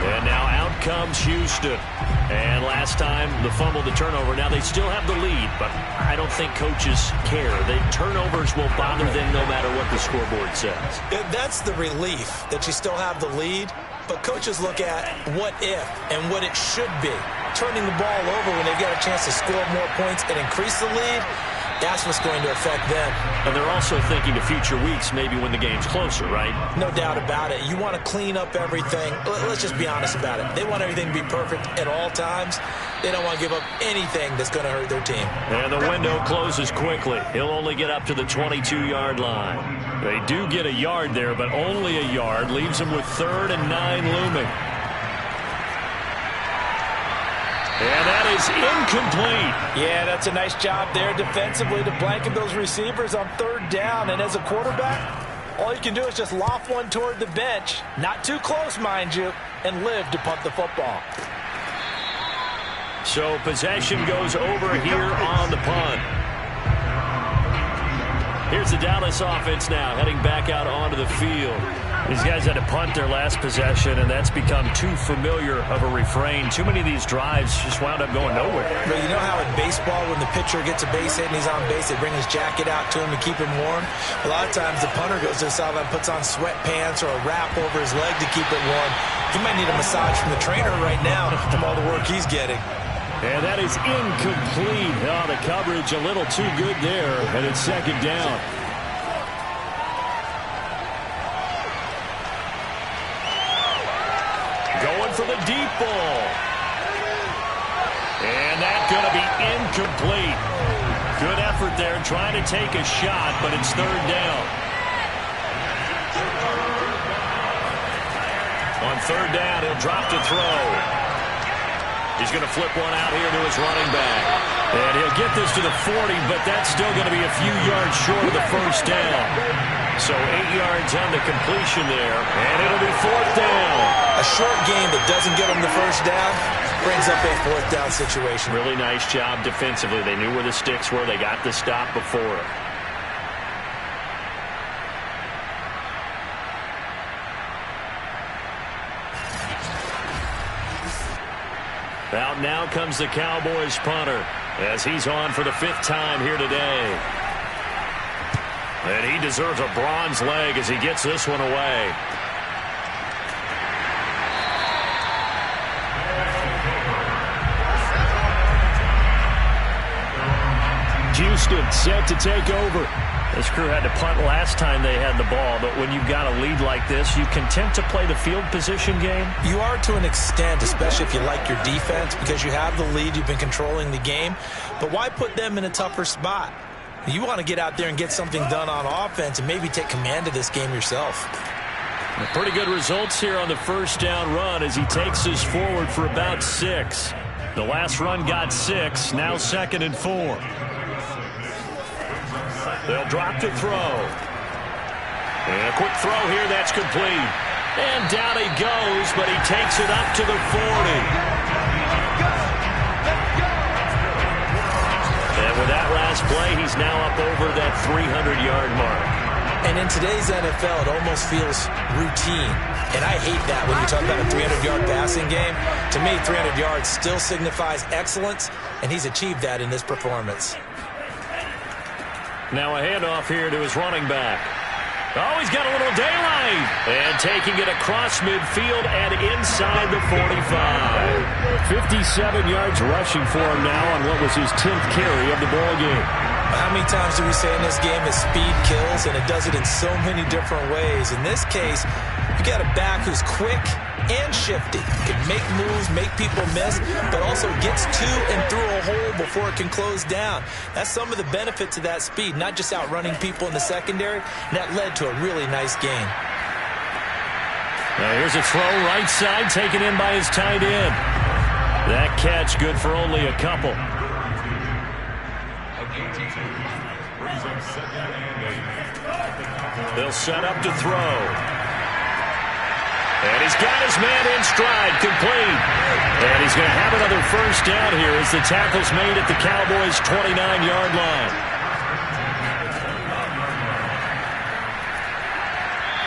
And now out comes Houston. And last time, the fumble, the turnover. Now they still have the lead, but I don't think coaches care. The turnovers will bother them no matter what the scoreboard says. That's the relief that you still have the lead, but coaches look at what if and what it should be. Turning the ball over when they've got a chance to score more points and increase the lead, that's what's going to affect them. And they're also thinking to future weeks, maybe when the game's closer, right? No doubt about it. You want to clean up everything. Let's just be honest about it. They want everything to be perfect at all times. They don't want to give up anything that's going to hurt their team. And the window closes quickly. He'll only get up to the 22-yard line. They do get a yard there, but only a yard. Leaves them with 3rd and 9 looming. And that is incomplete. Yeah, that's a nice job there defensively to blanket those receivers on 3rd down. And as a quarterback, all you can do is just loft one toward the bench. Not too close, mind you, and live to punt the football. So possession goes over here on the punt. Here's the Dallas offense now heading back out onto the field. These guys had to punt their last possession, and that's become too familiar of a refrain. Too many of these drives just wound up going nowhere. But you know how in baseball, when the pitcher gets a base hit and he's on base, they bring his jacket out to him to keep him warm? A lot of times the punter goes to the sideline, puts on sweatpants or a wrap over his leg to keep it warm. He might need a massage from the trainer right now from all the work he's getting. And that is incomplete. Oh, the coverage a little too good there, and it's 2nd down. Going for the deep ball. And that's going to be incomplete. Good effort there trying to take a shot, but it's 3rd down. On 3rd down, he'll drop to throw. He's going to flip one out here to his running back. And he'll get this to the 40, but that's still going to be a few yards short of the first down. So 8 yards on the completion there, and it'll be 4th down. A short game that doesn't get them the first down brings up a 4th down situation. Really nice job defensively. They knew where the sticks were. They got the stop before it. Out now comes the Cowboys punter as he's on for the 5th time here today. And he deserves a bronze leg as he gets this one away. Houston set to take over. This crew had to punt last time they had the ball, but when you've got a lead like this, you content to play the field position game? You are to an extent, especially if you like your defense, because you have the lead, you've been controlling the game. But why put them in a tougher spot? You want to get out there and get something done on offense and maybe take command of this game yourself. Pretty good results here on the first down run as he takes us forward for about 6. The last run got 6, now 2nd and 4. They'll drop to throw. And a quick throw here, that's complete. And down he goes, but he takes it up to the 40. And with that last play, he's now up over that 300-yard mark. And in today's NFL, it almost feels routine. And I hate that when you talk about a 300-yard passing game. To me, 300 yards still signifies excellence, and he's achieved that in this performance. Now a handoff here to his running back. Oh, he's got a little daylight. And taking it across midfield and inside the 45. 57 yards rushing for him now on what was his 10th carry of the ball game. How many times do we say in this game that speed kills, and it does it in so many different ways? In this case, you got a back who's quick and shifty. Can make moves, make people miss, but also gets to and through a hole before it can close down. That's some of the benefits of that speed, not just outrunning people in the secondary. And that led to a really nice game. Now here's a throw right side taken in by his tight end. That catch good for only a couple. They'll set up to throw. And he's got his man in stride, complete. And he's going to have another first down here as the tackle's made at the Cowboys' 29-yard line.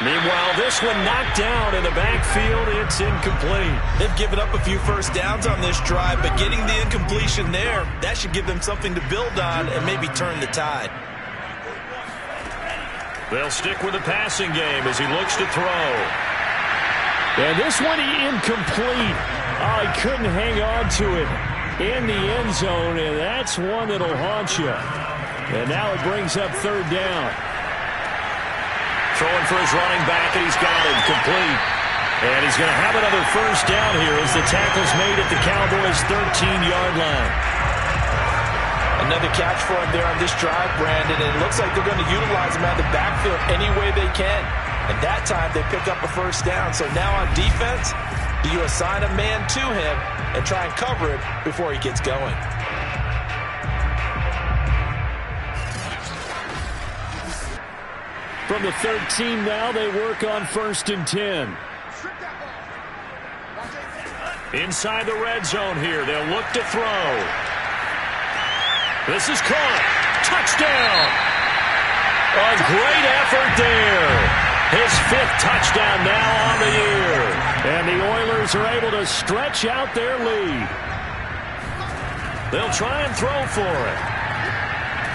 Meanwhile, this one knocked down in the backfield. It's incomplete. They've given up a few first downs on this drive, but getting the incompletion there, that should give them something to build on and maybe turn the tide. They'll stick with the passing game as he looks to throw. And this one incomplete. Oh, he couldn't hang on to it in the end zone, and that's one that'll haunt you. And now it brings up 3rd down. Throwing for his running back, and he's got it complete. And he's going to have another first down here as the tackle's made at the Cowboys' 13-yard line. Another catch for him there on this drive, Brandon. And it looks like they're going to utilize him out of the backfield any way they can. And that time they pick up a first down. So now on defense, do you assign a man to him and try and cover it before he gets going? From the 13 now, they work on 1st and 10. Inside the red zone here, they'll look to throw. This is caught. Touchdown. A great effort there. His 5th touchdown now on the year. And the Oilers are able to stretch out their lead. They'll try and throw for it.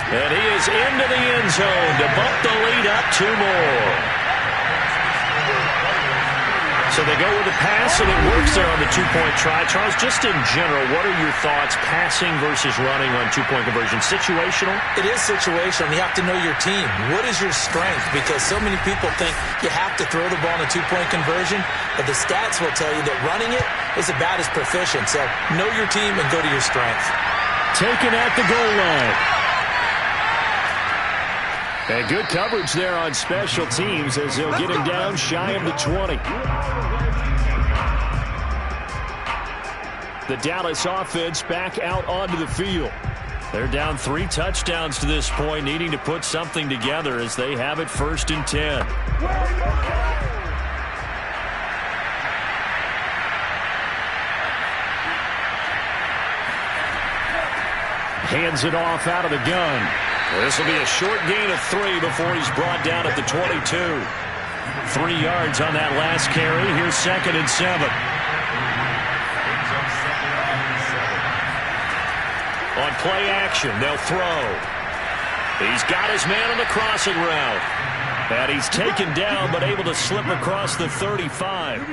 And he is into the end zone to bump the lead up 2 more. So they go with the pass, and it works there on the 2-point try. Charles, just in general, what are your thoughts passing versus running on 2-point conversion? Situational? It is situational. You have to know your team. What is your strength? Because so many people think you have to throw the ball in a 2-point conversion, but the stats will tell you that running it is about as proficient. So know your team and go to your strength. Taken at the goal line. And good coverage there on special teams as they'll get him down shy of the 20. The Dallas offense back out onto the field. They're down 3 touchdowns to this point, needing to put something together as they have it 1st and 10. Hands it off out of the gun. This will be a short gain of 3 before he's brought down at the 22. 3 yards on that last carry. Here's 2nd and 7. On play action, they'll throw. He's got his man on the crossing route. And he's taken down, but able to slip across the 35.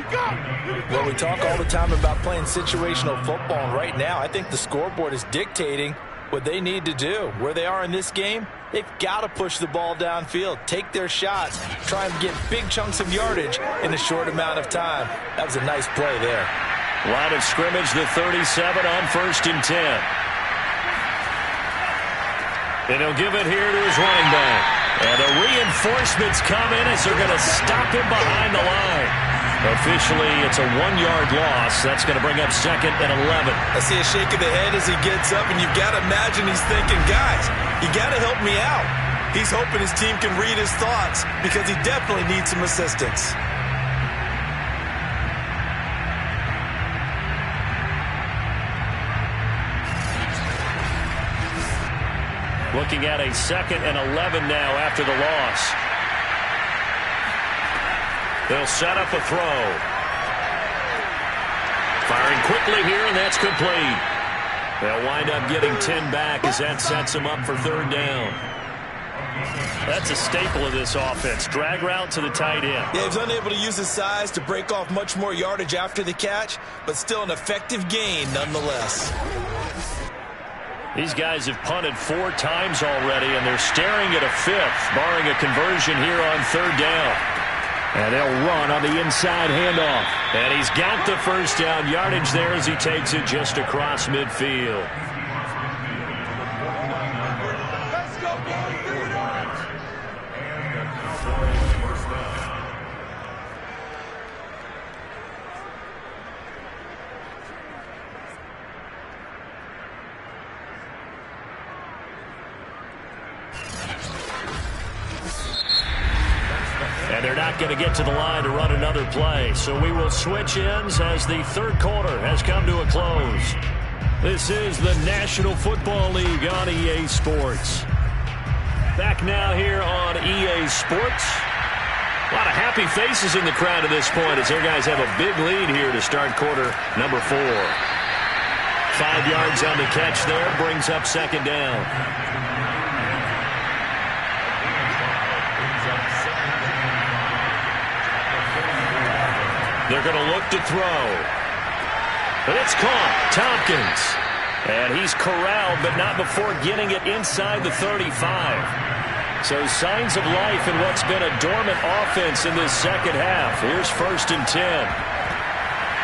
Well, we talk all the time about playing situational football, and right now I think the scoreboard is dictating what they need to do. Where they are in this game, they've got to push the ball downfield, take their shots, try and get big chunks of yardage in a short amount of time. That was a nice play there. Line of scrimmage, the 37 on 1st and 10. And he'll give it here to his running back. And the reinforcements come in as they're going to stop him behind the line. Officially, it's a 1-yard loss. That's going to bring up 2nd and 11. I see a shake of the head as he gets up, and you've got to imagine he's thinking, guys, you got to help me out. He's hoping his team can read his thoughts because he definitely needs some assistance. Looking at a 2nd and 11 now after the loss. They'll set up a throw. Firing quickly here, and that's complete. They'll wind up getting 10 back as that sets them up for 3rd down. That's a staple of this offense. Drag route to the tight end. Yeah, he's unable to use his size to break off much more yardage after the catch, but still an effective gain nonetheless. These guys have punted 4 times already, and they're staring at a 5th, barring a conversion here on 3rd down. And they'll run on the inside handoff. And he's got the 1st down yardage there as he takes it just across midfield. They're not going to get to the line to run another play, so we will switch ends as the 3rd quarter has come to a close. This is the National Football League on EA Sports. Back now here on EA Sports. A lot of happy faces in the crowd at this point as their guys have a big lead here to start quarter number 4. 5 yards on the catch there, brings up 2nd down. They're going to look to throw. But it's caught. Tompkins. And he's corralled, but not before getting it inside the 35. So signs of life in what's been a dormant offense in this 2nd half. Here's 1st and 10.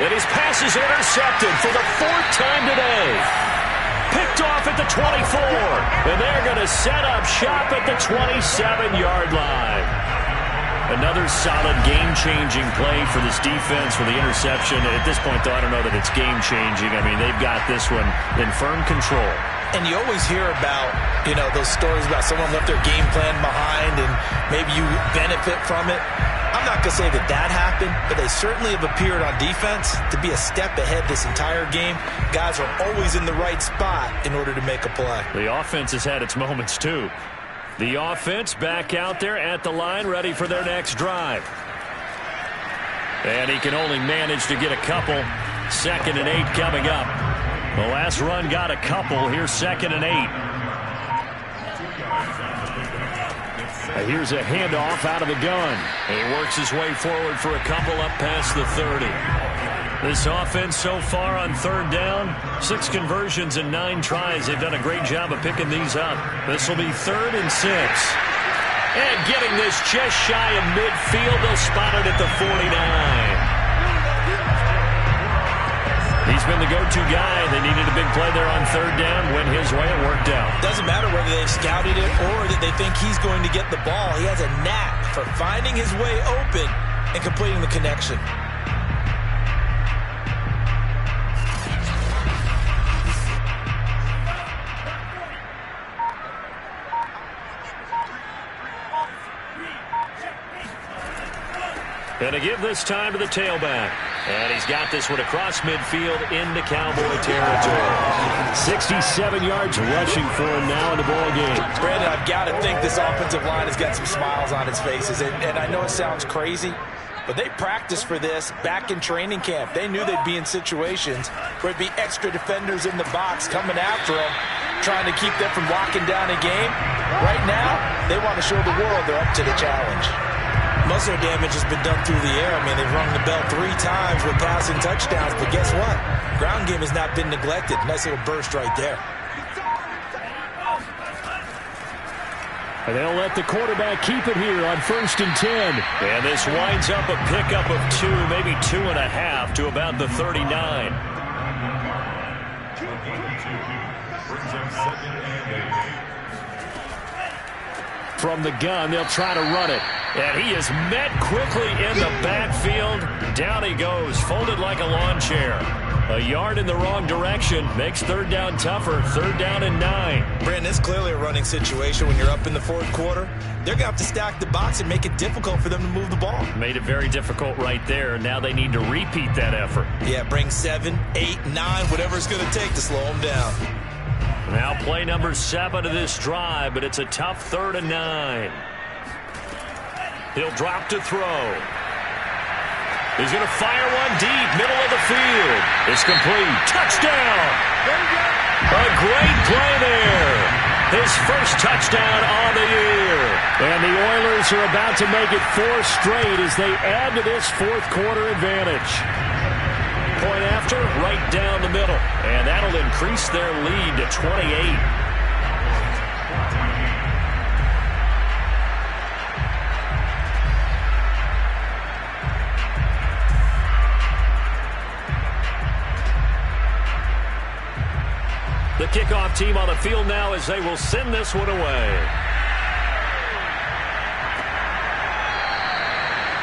And his pass is intercepted for the 4th time today. Picked off at the 24. And they're going to set up shop at the 27-yard line. Another solid game-changing play for this defense with the interception. At this point, though, I don't know that it's game-changing. I mean, they've got this one in firm control. And you always hear about, those stories about someone left their game plan behind and maybe you benefit from it. I'm not going to say that happened, but they certainly have appeared on defense to be a step ahead this entire game. Guys are always in the right spot in order to make a play. The offense has had its moments, too. The offense back out there at the line, ready for their next drive. And he can only manage to get a couple. 2nd and 8 coming up. The last run got a couple. Here's 2nd and 8. Here's a handoff out of the gun. He works his way forward for a couple up past the 30. This offense so far on 3rd down, 6 conversions and 9 tries. They've done a great job of picking these up. This will be 3rd and 6. And getting this just shy of midfield. They'll spot it at the 49. He's been the go-to guy. They needed a big play there on 3rd down. Went his way and worked out. Doesn't matter whether they've scouted it or that they think he's going to get the ball. He has a knack for finding his way open and completing the connection. And to give this time to the tailback. And he's got this one across midfield into Cowboy territory. 67 yards rushing for him now in the ball game. Brandon, I've got to think this offensive line has got some smiles on its faces. And I know it sounds crazy, but they practiced for this back in training camp. They knew they'd be in situations where it'd be extra defenders in the box coming after them. trying to keep them from locking down a game. Right now, they want to show the world they're up to the challenge. Most of their damage has been done through the air. I mean, they've rung the bell 3 times with passing touchdowns, but guess what? Ground game has not been neglected. Nice little burst right there. And they'll let the quarterback keep it here on 1st and 10. And this winds up a pickup of 2, maybe 2.5 to about the 39. From the gun, they'll try to run it. And he is met quickly in the backfield. Down he goes, folded like a lawn chair. A yard in the wrong direction makes 3rd down tougher. 3rd down and 9. Brandon, it's clearly a running situation when you're up in the 4th quarter. They're going to have to stack the box and make it difficult for them to move the ball. Made it very difficult right there. Now they need to repeat that effort. Yeah, bring 7, 8, 9, whatever it's going to take to slow them down. Now play number 7 of this drive, but it's a tough 3rd and 9. He'll drop to throw. He's going to fire one deep, middle of the field. It's complete. Touchdown! A great play there. His first touchdown on the year. And the Oilers are about to make it 4 straight as they add to this 4th quarter advantage. Point after, right down the middle. And that'll increase their lead to 28. The kickoff team on the field now as they will send this one away.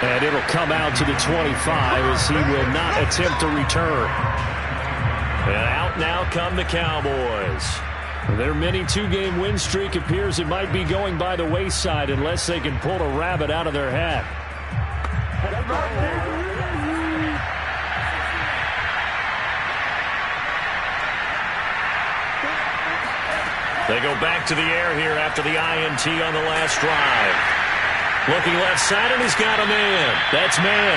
And it'll come out to the 25 as he will not attempt to return. And out now come the Cowboys. Their mini 2-game win streak appears it might be going by the wayside unless they can pull a rabbit out of their hat. They go back to the air here after the INT on the last drive. Looking left side, and he's got a man. That's man.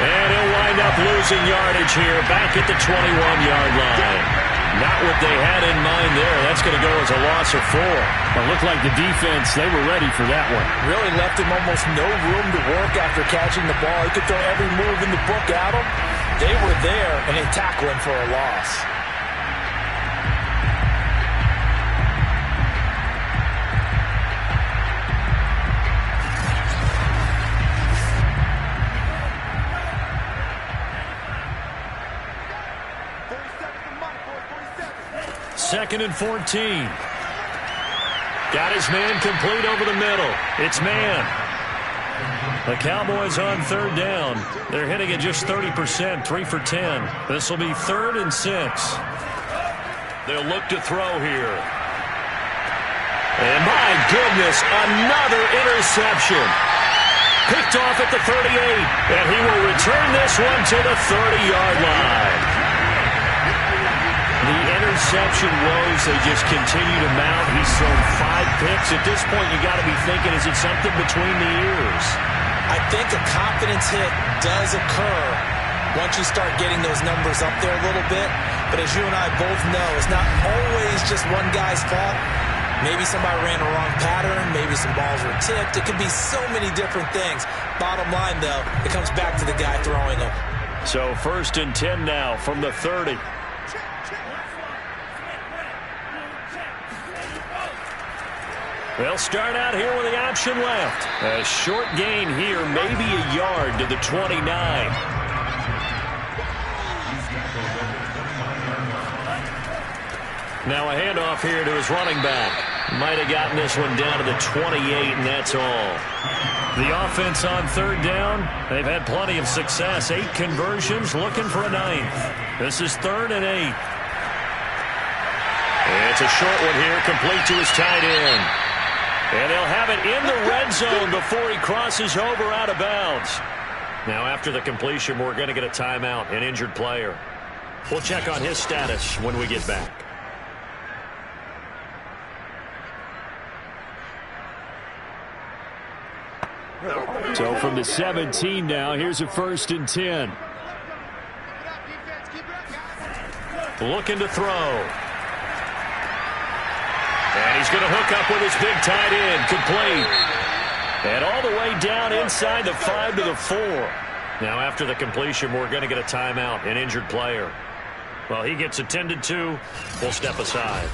And he'll wind up losing yardage here back at the 21-yard line. Not what they had in mind there. That's going to go as a loss of 4. It looked like the defense, they were ready for that one. Really left him almost no room to work after catching the ball. He could throw every move in the book at him. They were there, and they tackle him for a loss. Second and 14. Got his man complete over the middle. It's man. The Cowboys on 3rd down. They're hitting at just 30%, 3 for 10. This will be 3rd and 6. They'll look to throw here. And my goodness, another interception. Picked off at the 38. And he will return this one to the 30-yard line. The interception woes, they just continue to mount. He's thrown 5 picks. At this point, you got to be thinking, is it something between the ears? I think a confidence hit does occur once you start getting those numbers up there a little bit. But as you and I both know, it's not always just one guy's fault. Maybe somebody ran a wrong pattern. Maybe some balls were tipped. It could be so many different things. Bottom line, though, it comes back to the guy throwing them. So 1st and 10 now from the 30. They'll start out here with the option left. A short gain here, maybe a yard to the 29. Now a handoff here to his running back. Might have gotten this one down to the 28, and that's all. The offense on 3rd down, they've had plenty of success. 8 conversions, looking for a 9th. This is 3rd and 8. And it's a short one here, complete to his tight end. And they'll have it in the red zone before he crosses over out of bounds. Now, after the completion, we're going to get a timeout, an injured player. We'll check on his status when we get back. So from the 17 now, here's a 1st and 10. Looking to throw. And he's going to hook up with his big tight end. Complete. And all the way down inside the 5 to the 4. Now after the completion, we're going to get a timeout, an injured player. Well, he gets attended to. We'll step aside.